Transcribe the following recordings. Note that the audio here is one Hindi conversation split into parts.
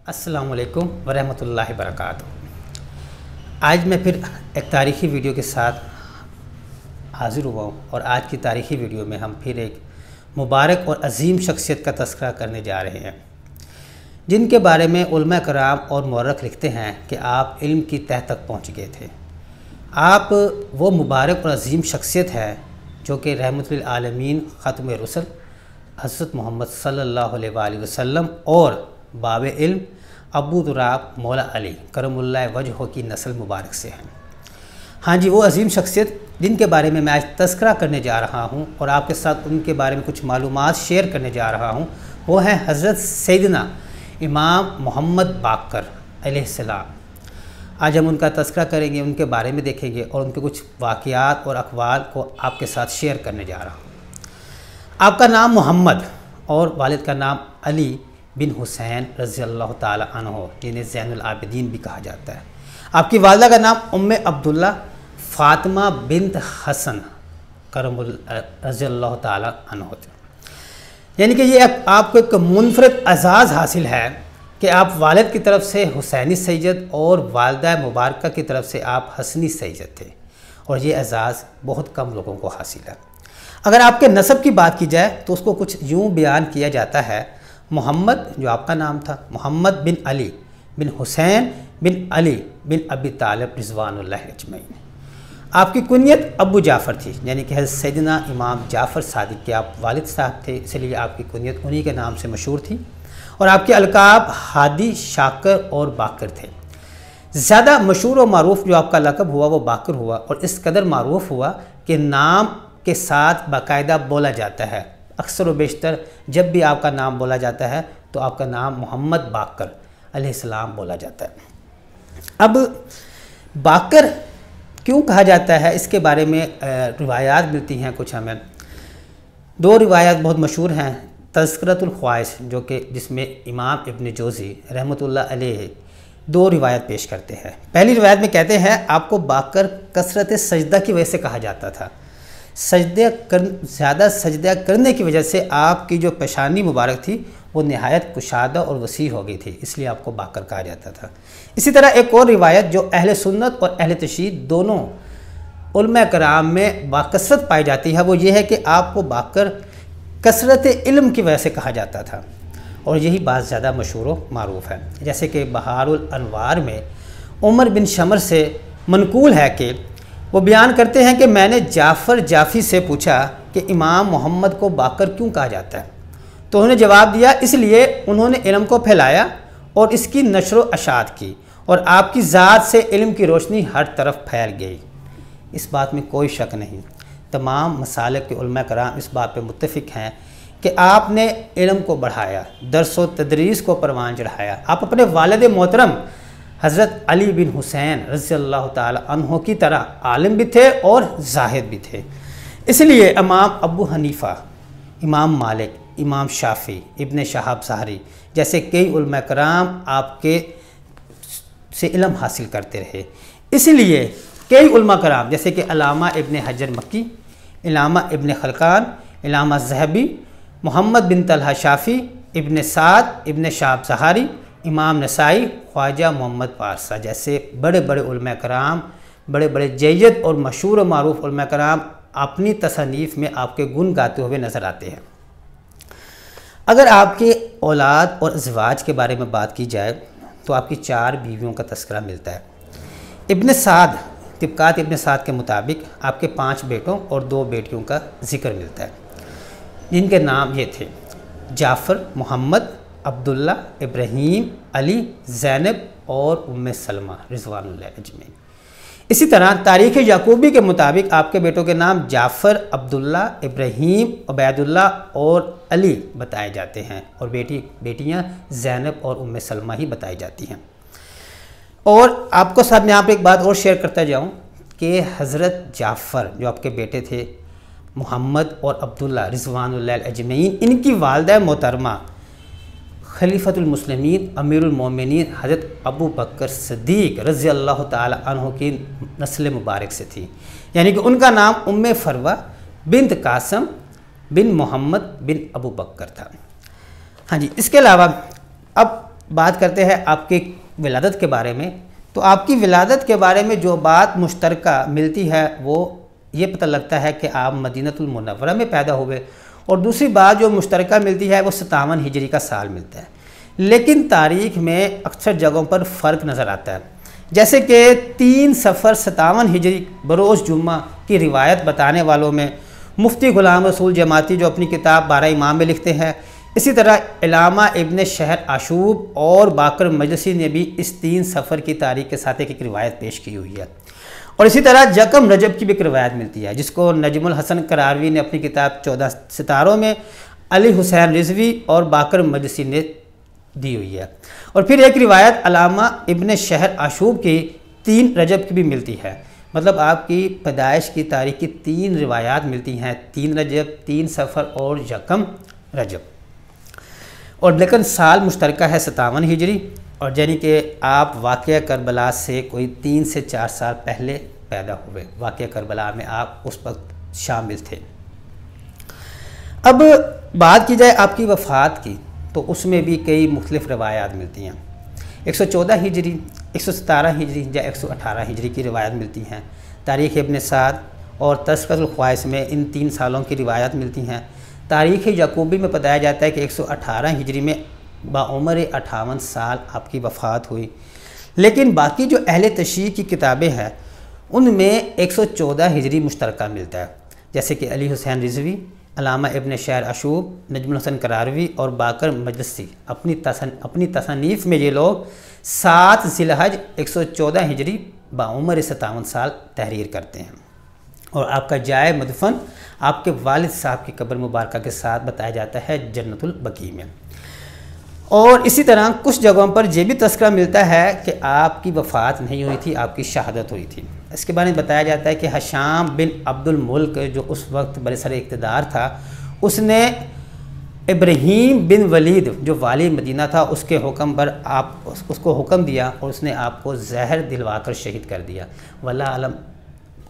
अस्सलामुअलैकुम वरहमतुल्लाहि वबरकातुहू। आज मैं फिर एक तारीख़ी वीडियो के साथ हाज़िर हुआ हूँ और आज की तारीख़ी वीडियो में हम फिर एक मुबारक और अजीम शख्सियत का तज़किरा करने जा रहे हैं, जिनके बारे में उलमा कराम और मौरख़ लिखते हैं कि आप इल्म की तह तक पहुँच गए थे। आप वो मुबारक और अजीम शख्सियत है जो कि रहमतुल आलमीन ख़ातम रुसल हज़रत मोहम्मद सल्लल्लाहु अलैहि वसल्लम और बाब इल्म अबू दुराब मौला अली करमुल्लाह वजह की नस्ल मुबारक से हैं। हाँ जी, वो अजीम शख्सियत जिनके बारे में मैं आज तज़किरा करने जा रहा हूँ और आपके साथ उनके बारे में कुछ मालूमात शेयर करने जा रहा हूँ, वो हैं हज़रत सैयदना इमाम मोहम्मद बाकर अलैहिस्सलाम। आज हम उनका तज़किरा करेंगे, उनके बारे में देखेंगे और उनके कुछ वाक़ियात और अक़वाल को आपके साथ शेयर करने जा रहा हूँ। आपका नाम मोहम्मद और वालिद का नाम अली बिन हुसैन रज़ी अल्लाह ताला अन्हो, जिन्हें ज़ैनुल आबिदीन भी कहा जाता है। आपकी वालिदा का नाम उम्मे अब्दुल्ला फ़ातिमा बिन्त हसन रज़ी अल्लाह ताला अन्हो। यानी कि ये आपको एक मुनफरद एज़ाज़ हासिल है कि आप वालिद की तरफ से हुसैनी सैयद और वालिदा मुबारका की तरफ से आप हसनी सैयद थे, और ये एज़ाज़ बहुत कम लोगों को हासिल है। अगर आपके नसब की बात की जाए तो उसको कुछ यूँ बयान किया जाता है, मोहम्मद जो आपका नाम था, मोहम्मद बिन अली बिन हुसैन बिन अली बिन अबी तालिब रिज़वानुल्लाह अजमईन। आपकी कुनियत अबू जाफ़र थी, यानी कि हज़रत सैयदना इमाम जाफ़र सादिक के आप वालिद साहब थे, इसलिए आपकी कुनियत उन्हीं के नाम से मशहूर थी। और आपके अलकाब हादी, शाकर और बाकर थे। ज़्यादा मशहूर और मारूफ़ जो आपका लक़ब हुआ वो बाकर हुआ, और इस कदर मारूफ़ हुआ कि नाम के साथ बाकायदा बोला जाता है। अक्सर व बेशतर जब भी आपका नाम बोला जाता है तो आपका नाम मोहम्मद बाकर अलैहिस्सलाम बोला जाता है। अब बाकर क्यों कहा जाता है, इसके बारे में रिवायात मिलती हैं कुछ हमें। दो रिवायात बहुत मशहूर हैं। तज़किरतुल ख्वाइश जो कि जिसमें इमाम इब्न जोज़ी रहमतुल्लाह अलैह दो रिवायत पेश करते हैं। पहली रिवायत में कहते हैं आपको बाकर कसरत सजदा की वजह से कहा जाता था। ज़्यादा सजदा करने की वजह से आपकी जो पेशानी मुबारक थी वो नहायत कुशादा और वसी हो गई थी, इसलिए आपको बाकर कहा जाता था। इसी तरह एक और रिवायत जो अहले सुन्नत और अहले तशरीह दोनों उलमा कराम में बाकसरत पाई जाती है, वो ये है कि आपको बाकर कसरत इल्म की वजह से कहा जाता था, और यही बात ज़्यादा मशहूर व मारूफ़ है। जैसे कि बहारुल अनवार में उमर बिन शमर से मनकूल है कि वो बयान करते हैं कि मैंने जाफ़र जाफ़ी से पूछा कि इमाम मोहम्मद को बाकर क्यों कहा जाता है, तो उन्होंने जवाब दिया इसलिए उन्होंने इल्म को फैलाया और इसकी नशर व अशात की, और आपकी ज़ात से इल्म की रोशनी हर तरफ फैल गई। इस बात में कोई शक नहीं। तमाम मसालिक के उलमा कराम इस बात पे मुत्तफ़िक हैं कि आपने इल्म को बढ़ाया, दर्स व तदरीस को परवान चढ़ाया। आप अपने वालिद मोहतरम हज़रत अली बिन हुसैन रज़ी अल्लाह ताला अन्हो की तरह आलिम भी थे और ज़ाहिद भी थे। इसलिए इमाम अबू हनीफ़ा, इमाम मालिक, इमाम शाफ़ी, इब्न शहाब ज़हरी जैसे कई उलमा कराम आपके से इल्म हासिल करते रहे। इसलिए कई उलमा कराम जैसे कि अल्लामा इब्न हजर मक्की, इलामा इब्न खलकान, इलामा ज़हबी, मोहम्मद बिन तलहा शाफ़ी, इब्न साद, इब्न शहाब ज़हरी, इमाम नसाई, ख्वाजा मोहम्मद पारसा जैसे बड़े बड़े उलमा कराम, बड़े बड़े जय्यद और मशहूर व मारूफ़ उलमा कराम अपनी तसनीफ़ में आपके गुण गाते हुए नज़र आते हैं। अगर आपके औलाद और ज़वाज के बारे में बात की जाए तो आपकी 4 बीवियों का तज़किरा मिलता है। इब्न साद, तिब्कात इब्न साद के मुताबिक आपके 5 बेटों और 2 बेटियों का ज़िक्र मिलता है, जिनके नाम ये थे जाफ़र, मोहम्मद, अब्दुल्ला, इब्राहीम, अली, ज़ैनब और उम्मे सलमा रिज़वानुल्लाह अजमईन। इसी तरह तारीख़ याकूबी के मुताबिक आपके बेटों के नाम जाफ़र, अब्दुल्ला, इब्राहीम, उबैदुल्ला और अली बताए जाते हैं, और बेटियां ज़ैनब और उम्मे सलमा ही बताई जाती हैं। और आपको साथ में यहाँ पर एक बात और शेयर करता जाऊँ कि हज़रत जाफ़र जो आपके बेटे थे मोहम्मद और अब्दुल्ला रिज़वानुल्लाह अजमईन, इनकी वालिदा मोहतरमा खलीफतुल मुस्लिमीन अमीरुल मोमिनीन हज़रत अबू बकर सिद्दीक़ रज़ी अल्लाह ताला अन्हु की नस्ल मुबारक से थी। यानी कि उनका नाम उम्मे फरवा बिन्त कासम बिन मोहम्मद बिन अबू बकर था। हाँ जी, इसके अलावा अब बात करते हैं आपकी विलादत के बारे में, तो आपकी विलादत के बारे में जो बात मुश्तरका मिलती है वो ये पता लगता है कि आप मदीनतुल मुनव्वरा में पैदा हुए, और दूसरी बात जो मुश्तरका मिलती है वो 57 हिजरी का साल मिलता है। लेकिन तारीख़ में अक्सर जगहों पर फ़र्क नज़र आता है, जैसे कि 3 सफ़र 57 हिजरी बरोज़ जुम्मा की रिवायत बताने वालों में मुफ्ती ग़ुलाम रसूल जमाती जो अपनी किताब 12 इमाम में लिखते हैं, इसी तरह इलामा इब्न शहर आशूब और बाकर मजलिसी ने भी इस 3 सफ़र की तारीख़ के साथ एक रिवायत पेश की हुई है। और इसी तरह जकम रजब की भी एक रिवायत मिलती है जिसको नजमुल हसन करारवी ने अपनी किताब 14 सितारों में अली हुसैन रिजवी और बाकर मजलिसी ने दी हुई है। और फिर एक रिवायत अलामा इब्न शहर आशूब की 3 रजब की भी मिलती है। मतलब आपकी पैदाइश की तारीख की 3 रिवायात मिलती हैं, 3 रजब, 3 सफ़र और यकम रजब। और लेकिन साल मुश्तरका है 57 हिजरी, और यानी कि आप वाक़या करबला से कोई 3 से 4 साल पहले पैदा हुए। वाक़या करबला में आप उस वक्त शामिल थे। अब बात की जाए आपकी वफ़ात की, तो उसमें भी कई मुख्तलिफ़ रवायात मिलती हैं। 114 हिजरी, 117 हिजरी या 118 हिजरी की रिवायत मिलती हैं। तारीख़ इब्न साद और तज़किरतुल ख्वाइस में इन 3 सालों की रिवायत मिलती हैं। तारीख़ याकूबी में बताया जाता है कि 118 हिजरी में बाउमर 58 साल आपकी वफ़ात हुई। लेकिन बाकी जो अहले तशरीह की किताबें हैं उनमें 114 हिजरी मुश्तरका मिलता है, जैसे कि अली हुसैन रिजवी, अलामा इब्न शहर आशूब, नजमुल हसन करारवी और बाकर मजलिसी अपनी तसनीफ़ में ये लोग 7 ज़िलहज 114 हिजरी बाउमर 57 साल तहरीर करते हैं। और आपका जाए मदफन आपके वालिद साहब की कब्र मुबारक के साथ बताया जाता है जन्नतुल बकी में। और इसी तरह कुछ जगहों पर यह भी तस्करा मिलता है कि आपकी वफ़ात नहीं हुई थी, आपकी शहादत हुई थी। इसके बारे में बताया जाता है कि हशाम बिन अब्दुल मुल्क जो उस वक्त बरसर इक़्तिदार था, उसने इब्राहीम बिन वलीद जो वाली मदीना था उसके हुक्म पर उसको हुक्म दिया और उसने आपको जहर दिलवाकर शहीद कर दिया। वल्लाह आलम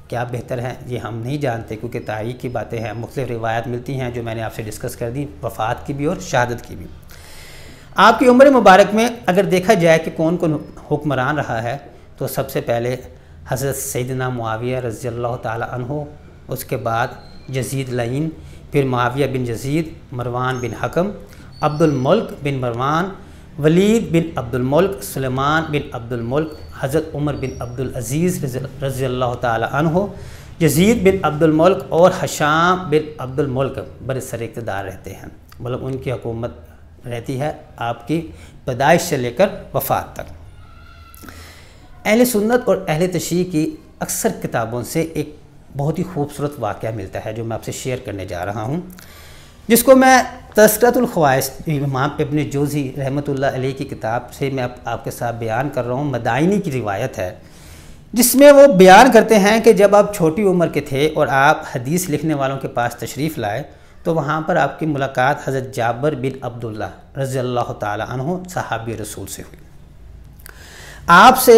क्या बेहतर है ये हम नहीं जानते, क्योंकि तारीख़ की बातें हैं, मुख्तलिफ़ रिवायत मिलती हैं जो मैंने आपसे डिस्कस कर दी, वफ़ात की भी और शहादत की भी। आपकी उम्र मुबारक में अगर देखा जाए कि कौन कौन हुक्मरान रहा है, तो सबसे पहले हज़रत सैयदना मुआविया रज़ियल्लाहु ताला अन्हु, उसके बाद यज़ीद लईन, फिर मुआविया बिन यज़ीद, मरवान बिन हकम, अब्दुल मुल्क बिन मरवान, वलीद बिन अब्दुल मुल्क, सुलेमान बिन अब्दुल मुल्क, हज़रत उमर बिन अब्दुल अज़ीज़ रज़ियल्लाहु ताला अन्हु, यज़ीद बिन अब्दुल मुल्क और हशाम बिन अब्दुल मुल्क बरसर इक़्तिदार रहते हैं। मतलब उनकी हुकूमत रहती है आपकी पैदाइश से लेकर वफ़ात तक। अहले सुन्नत और अहले तशरीह की अक्सर किताबों से एक बहुत ही खूबसूरत वाक़या मिलता है जो मैं आपसे शेयर करने जा रहा हूँ, जिसको मैं तज़किरतुल ख्वाइस इमाम इब्न जोज़ी रहमतुल्लाह अलैह की किताब से मैं आपके साथ बयान कर रहा हूँ। मदाइनी की रिवायत है जिसमें वो बयान करते हैं कि जब आप छोटी उम्र के थे और आप हदीस लिखने वालों के पास तशरीफ़ लाए, तो वहाँ पर आपकी मुलाकात हज़रत जाबिर बिन अब्दुल्ला रज़ियल्लाहु ताला अन्हु सहाबी रसूल से हुई। आपसे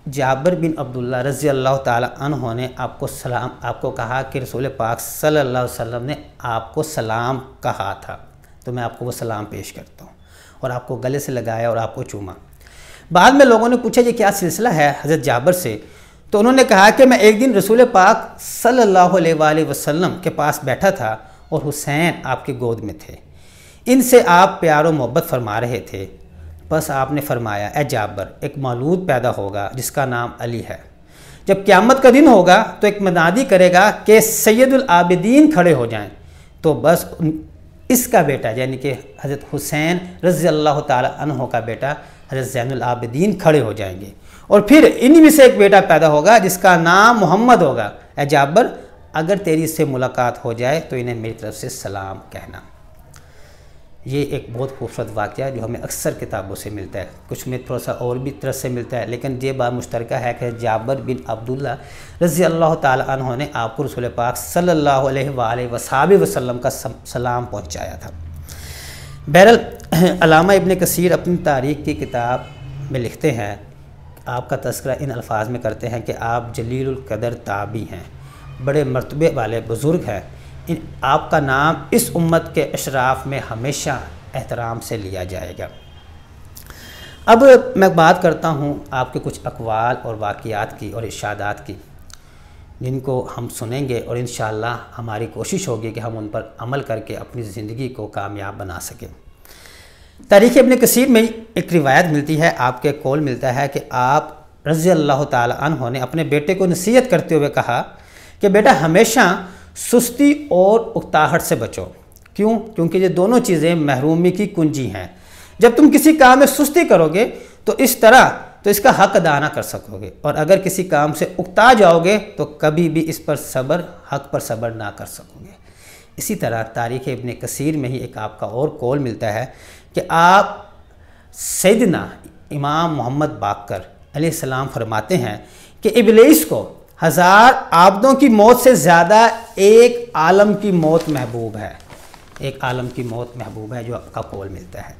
जाबिर बिन अब्दुल्ला रज़ियल्लाहु ताला अन्हु ने आपको कहा कि रसूल पाक सल्लल्लाहु अलैहि वसल्लम ने आपको सलाम कहा था, तो मैं आपको वो सलाम पेश करता हूँ, और आपको गले से लगाया और आपको चूमा। बाद में लोगों ने पूछा ये क्या सिलसिला है हज़रत जाबिर से, तो उन्होंने कहा कि मैं एक दिन रसूल पाक सल्लल्लाहु अलैहि वसल्लम के पास बैठा था और हुसैन आपकी गोद में थे, इनसे आप प्यार और मोहब्बत फरमा रहे थे। बस आपने फरमाया, ए जाबिर, एक मौलूद पैदा होगा जिसका नाम अली है। जब क़यामत का दिन होगा तो एक मनादी करेगा कि सैयदुल आबिदीन खड़े हो जाएं, तो बस इसका बेटा यानी कि हज़रत हुसैन रज़ियल्लाहु ताला अन्हु का बेटा हज़रत ज़ैनुल आबिदीन खड़े हो जाएंगे, और फिर इन्हीं में से एक बेटा पैदा होगा जिसका नाम मोहम्मद होगा। ए जाबिर, अगर तेरी इससे मुलाकात हो जाए तो इन्हें मेरी तरफ से सलाम कहना। ये एक बहुत खूबसूरत वाक़या जो हमें अक्सर किताबों से मिलता है, कुछ में थोड़ा सा और भी तरह से मिलता है, लेकिन ये बात मुश्तरका है कि जाबिर बिन अब्दुल्ला रज़ियल्लाहु ताला अन्हु ने आपको रसूल पाक सल्लल्लाहु अलैहि वसल्लम का सलाम पहुँचाया था। बहरहाल अल्लामा इब्न कसीर अपनी तारीख़ की किताब में लिखते हैं, आपका तज़किरा इन अल्फाज में करते हैं कि आप जलीलुल क़दर ताबी हैं, बड़े मर्तबे वाले बुज़ुर्ग हैं। आपका नाम इस उम्मत के अशराफ में हमेशा एहतराम से लिया जाएगा। अब मैं बात करता हूँ आपके कुछ अक़वाल और वाक़ियात की और इरशादात की, जिनको हम सुनेंगे और इंशाअल्लाह हमारी कोशिश होगी कि हम उन पर अमल करके अपनी ज़िंदगी को कामयाब बना सकें। तारीख़ इब्न कसीर में एक रिवायत मिलती है, आपके कौल मिलता है कि आप रज़ी अल्लाह ताला अन्हु ने अपने बेटे को नसीहत करते हुए कहा कि बेटा हमेशा सुस्ती और उकताहट से बचो। क्यों? क्योंकि ये दोनों चीज़ें महरूमी की कुंजी हैं। जब तुम किसी काम में सुस्ती करोगे तो इस तरह तो इसका हक अदा ना कर सकोगे, और अगर किसी काम से उकता जाओगे तो कभी भी इस पर सब्र, हक पर सब्र ना कर सकोगे। इसी तरह तारीख़ इब्न कसीर में ही एक आपका और कौल मिलता है कि आप सैयदना इमाम मोहम्मद बाकर अलैहिस्सलाम फरमाते हैं कि इब्लीस को 1000 आबदों की मौत से ज़्यादा एक आलम की मौत महबूब है, एक आलम की मौत महबूब है, जो आपका कौल मिलता है।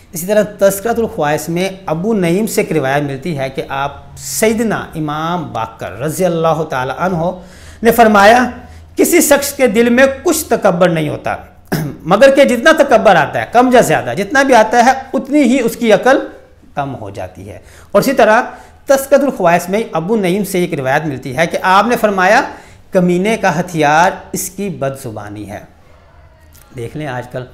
इसी तरह तज़किरतुल ख्वाइस में अबू नईम से एक रिवायत मिलती है कि आप सैयदना इमाम बाकर रज़ी अल्लाह ताला अन्हु ने फरमाया किसी शख्स के दिल में कुछ तकब्बर नहीं होता मगर कि जितना तकब्बर आता है, कम या ज़्यादा जितना भी आता है, उतनी ही उसकी अकल कम हो जाती है। और इसी तरह तज़किरतुल ख्वाइस में अबू नईम से एक रिवायत मिलती है कि आपने फरमाया कमीने का हथियार इसकी बदज़ुबानी है। देख लें आजकल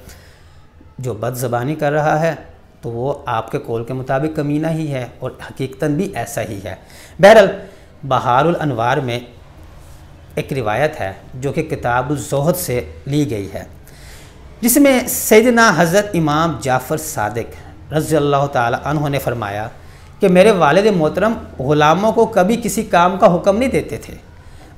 जो बदज़बानी कर रहा है तो वो आपके कौल के मुताबिक कमीना ही है, और हकीकतन भी ऐसा ही है। बहरहाल बहारुल अनवार में एक रिवायत है जो कि किताबुल ज़ुहद से ली गई है, जिसमें सैयदना हज़रत इमाम जाफ़र सादिक रज़ी अल्लाह ताला अन्हु ने फरमाया कि मेरे वालिद मोहतरम ग़ुलामों को कभी किसी काम का हुक्म नहीं देते थे,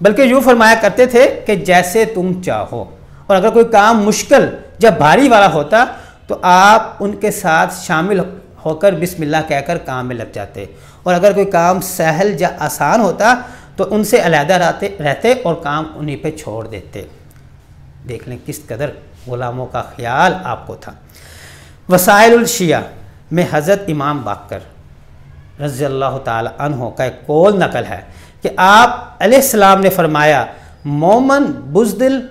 बल्कि यूँ फरमाया करते थे कि जैसे तुम चाहो, और अगर कोई काम मुश्किल या भारी वाला होता तो आप उनके साथ शामिल होकर बिस्मिल्लाह कहकर काम में लग जाते, और अगर कोई काम सहल या आसान होता तो उनसे अलहदा रहते और काम उन्हीं पे छोड़ देते। देख लें किस कदर ग़ुलामों का ख्याल आपको था। वसाइलुल शिया में हज़रत इमाम बाकर रज़ी अल्लाह ताला अन्हु का एक कौल नकल है कि आप अलैहिस्सलाम ने फरमाया मोमन बुज़दिल,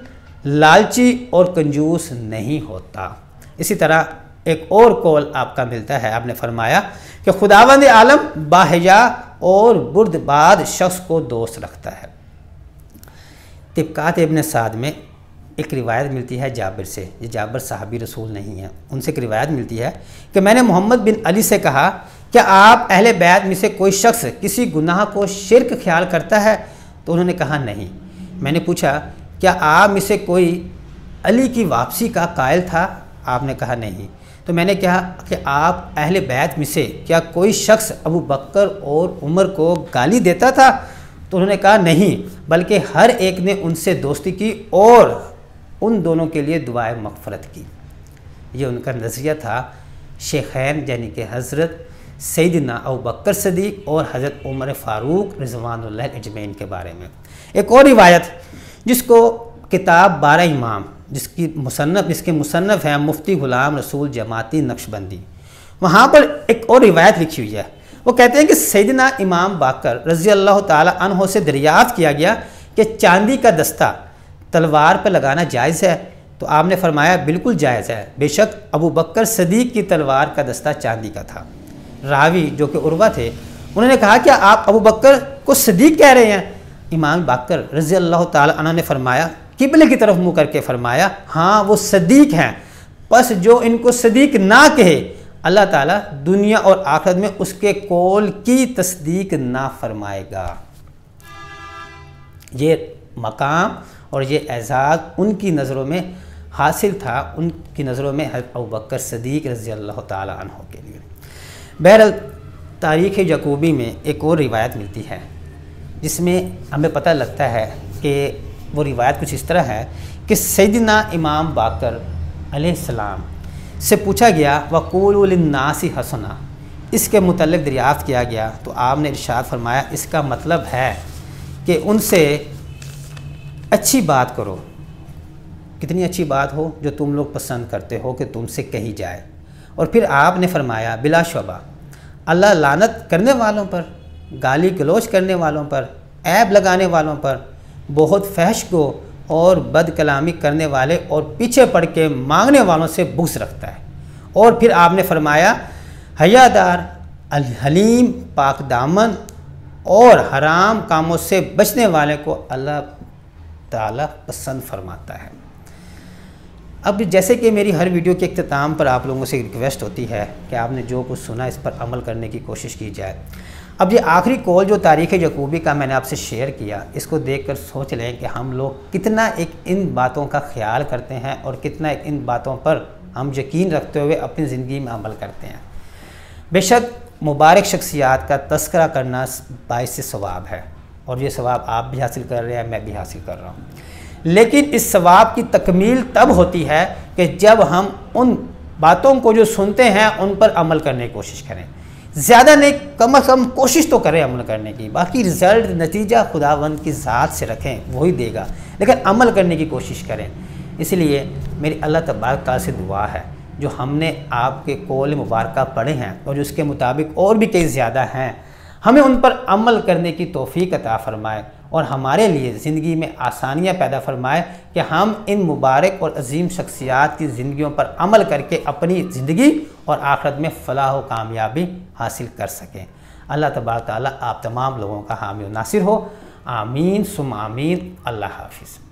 लालची और कंजूस नहीं होता। इसी तरह एक और कौल आपका मिलता है, आपने फरमाया कि खुदावंद आलम बाहिया और बुर्दबाद शख्स को दोस्त रखता है। तिब्कात इब्न साद में एक रिवायत मिलती है जाबिर से, ये जाबिर साहबी रसूल नहीं है, उनसे एक रिवायत मिलती है कि मैंने मोहम्मद बिन अली से कहा क्या आप अहले बैत में से कोई शख्स किसी गुनाह को शिर्क ख्याल करता है? तो उन्होंने कहा नहीं। मैंने पूछा क्या आप में से कोई अली की वापसी का कायल था? आपने कहा नहीं। तो मैंने कहा कि आप अहले बैत में से क्या कोई शख्स अबू बकर और उमर को गाली देता था? तो उन्होंने कहा नहीं, बल्कि हर एक ने उनसे दोस्ती की और उन दोनों के लिए दुआए मग़फ़रत की। ये उनका नज़रिया था शेखैन यानी कि हज़रत सैयदना अबू बकर सदीक़ और हज़रत उमर फ़ारूक रिज़वानुल्लाह अजमैन के बारे में। एक और रिवायत जिसको किताब 12 इमाम जिसके मुसन्नफ़ हैं मुफ्ती ग़ुलाम रसूल जमाती नक्शबंदी, वहाँ पर एक और रिवायत लिखी हुई है। वो कहते हैं कि सैयदना इमाम बाकर रज़ी अल्लाह ताला अन्हु से दरियाफ़त किया गया कि चांदी का दस्ता तलवार पर लगाना जायज़ है? तो आपने फरमाया बिल्कुल जायज़ है, बेशक अबू बकर सदीक़ की तलवार का दस्ता चांदी का था। रावी जो कि उर्वा थे, उन्होंने कहा क्या आप अबू बकर को सदीक़ कह रहे हैं? इमाम बाकर रज़ी अल्लाह ताला अन्हु ने फरमाया किबले की तरफ मुँह करके फरमाया हाँ वो सदीक़ हैं, बस जो इनको सदीक़ ना कहे अल्लाह ताला दुनिया और आखिरत में उसके कौल की तस्दीक ना फरमाएगा। ये मकाम और ये एजाज़ उनकी नज़रों में हासिल था, उनकी नज़रों में हज़रत अबू बकर सदीक़ रज़ी अल्लाह ताला अन्हु के लिए। बहरहाल तारीख़ यकूबी में एक और रिवायत मिलती है जिसमें हमें पता लगता है कि वो रिवायत कुछ इस तरह है कि सैयदना इमाम बाकर अलैहिस्सलाम से पूछा गया वक़ूलू लिन्नासी हसना, इसके मुतल्लिक़ दरियाफ़त किया गया तो आपने इरशाद फरमाया इसका मतलब है कि उनसे अच्छी बात करो, कितनी अच्छी बात हो जो तुम लोग पसंद करते हो कि तुमसे कही जाए। और फिर आपने फरमाया बिलाशुबा अल्लाह लानत करने वालों पर, गाली गलोच करने वालों पर, ऐब लगाने वालों पर, बहुत फहश को और बद कलामी करने वाले और पीछे पड़ के मांगने वालों से बुग़्ज़ रखता है। और फिर आपने फरमाया हयादार हलीम, पाक दामन और हराम कामों से बचने वाले को अल्लाह ताला पसंद फरमाता है। अब जैसे कि मेरी हर वीडियो के इख्तिताम पर आप लोगों से रिक्वेस्ट होती है कि आपने जो कुछ सुना इस पर अमल करने की कोशिश की जाए। अब ये आखिरी कौल जो तारीख़ यकूबी का मैंने आपसे शेयर किया, इसको देखकर सोच लें कि हम लोग कितना एक इन बातों का ख्याल करते हैं और कितना एक इन बातों पर हम यकीन रखते हुए अपनी ज़िंदगी में अमल करते हैं। बेशक मुबारक शख्सियात का तस्करा करना बाइस सवाब है और ये सवाब आप भी हासिल कर रहे हैं, मैं भी हासिल कर रहा हूँ। लेकिन इस सवाब की तकमील तब होती है कि जब हम उन बातों को जो सुनते हैं उन पर अमल करने की कोशिश करें। ज़्यादा नहीं, कम से कम कोशिश तो करें अमल करने की। बाकी रिज़ल्ट, नतीजा खुदावंद की ज़ात से रखें, वही देगा, लेकिन अमल करने की कोशिश करें। इसलिए मेरी अल्लाह तबारक तआला से दुआ है, जो हमने आपके कौल मुबारक पढ़े हैं और जो उसके मुताबिक और भी कई ज़्यादा हैं, हमें उन पर अमल करने की तौफीक अता फ़रमाए और हमारे लिए ज़िंदगी में आसानियाँ पैदा फरमाए कि हम इन मुबारक और अजीम शख्सियात की ज़िंदगियों पर अमल करके अपनी ज़िंदगी और आखिरत में फ़लाह व कामयाबी हासिल कर सकें। अल्लाह तबारक तआला आप तमाम लोगों का हामी और नासिर हो। आमीन सुम आमीन। अल्लाह हाफिज़।